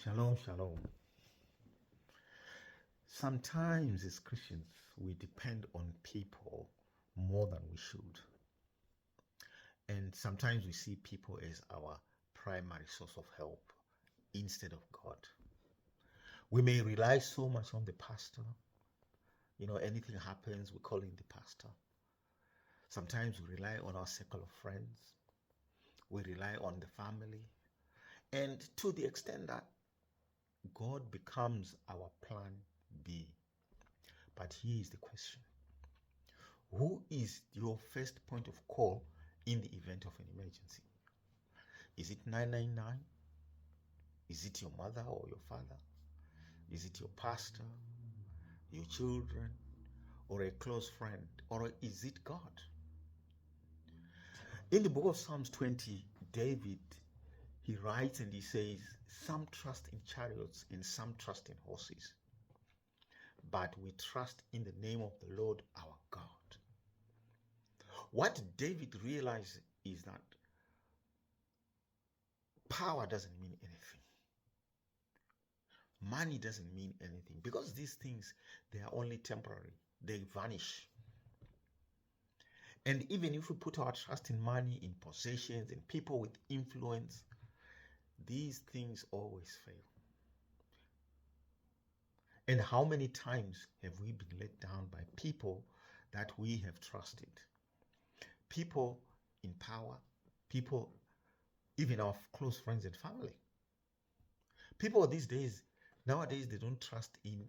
Shalom, shalom. Sometimes as Christians, we depend on people more than we should. And sometimes we see people as our primary source of help instead of God. We may rely so much on the pastor. Anything happens, we call in the pastor. Sometimes we rely on our circle of friends. We rely on the family. And to the extent that God becomes our plan B. But here is the question. Who is your first point of call in the event of an emergency? Is it 999? Is it your mother or your father? Is it your pastor, your children, or a close friend? Or is it God? In the book of Psalms 20, David, he writes and he says, some trust in chariots and some trust in horses, but we trust in the name of the Lord our God. What David realized is that power doesn't mean anything. Money doesn't mean anything, because these things, they are only temporary. They vanish. And even if we put our trust in money, in possessions, in people with influence, these things always fail. And how many times have we been let down by people that we have trusted? People in power, people, even our close friends and family. People nowadays, they don't trust in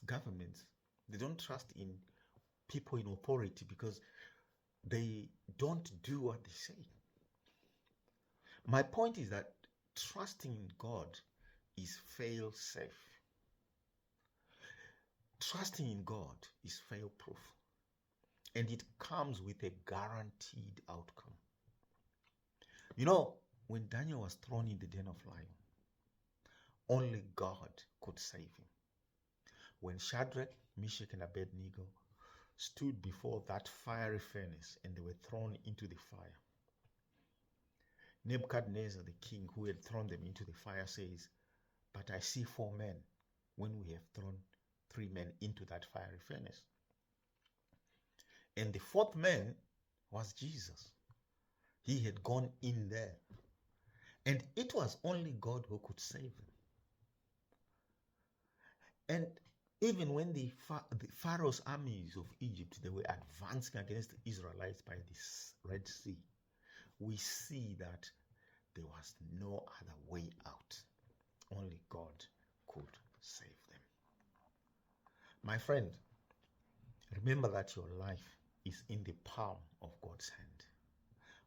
governments. They don't trust in people in authority because they don't do what they say. My point is that trusting in God is fail-safe. Trusting in God is fail-proof. And it comes with a guaranteed outcome. When Daniel was thrown in the den of lions, only God could save him. When Shadrach, Meshach, and Abednego stood before that fiery furnace and they were thrown into the fire, Nebuchadnezzar, the king who had thrown them into the fire, says, but I see 4 men when we have thrown 3 men into that fiery furnace. And the 4th man was Jesus. He had gone in there. And it was only God who could save him. And even when the Pharaoh's armies of Egypt, they were advancing against the Israelites by this Red Sea, we see that there was no other way out. Only God could save them. My friend, remember that your life is in the palm of God's hand.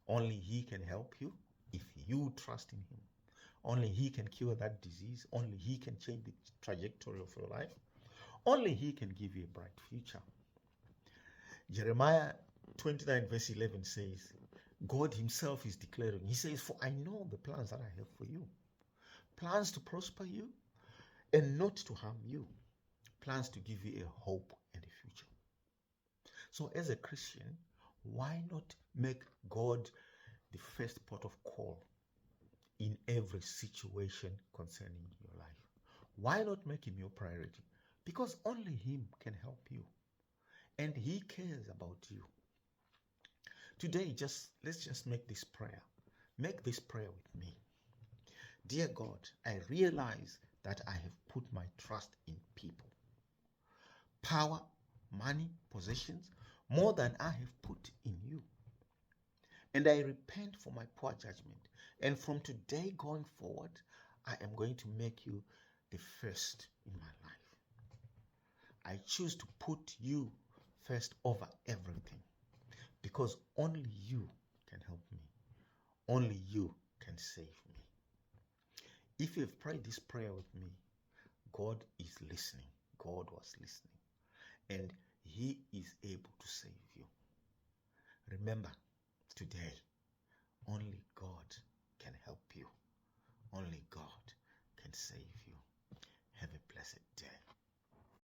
Only He can help you if you trust in Him. Only He can cure that disease. Only He can change the trajectory of your life. Only He can give you a bright future. Jeremiah 29 verse 11 says, God Himself is declaring, He says, for I know the plans that I have for you. Plans to prosper you and not to harm you. Plans to give you a hope and a future. So as a Christian, why not make God the first port of call in every situation concerning your life? Why not make Him your priority? Because only Him can help you. And He cares about you. Today, let's just make this prayer. Make this prayer with me. Dear God, I realize that I have put my trust in people. Power, money, possessions, more than I have put in you. And I repent for my poor judgment. And from today going forward, I am going to make you the first in my life. I choose to put you first over everything, because only you can help me. Only you can save me. If you've prayed this prayer with me, God is listening. God was listening. And He is able to save you. Remember, today, only God can help you. Only God can save you. Have a blessed day.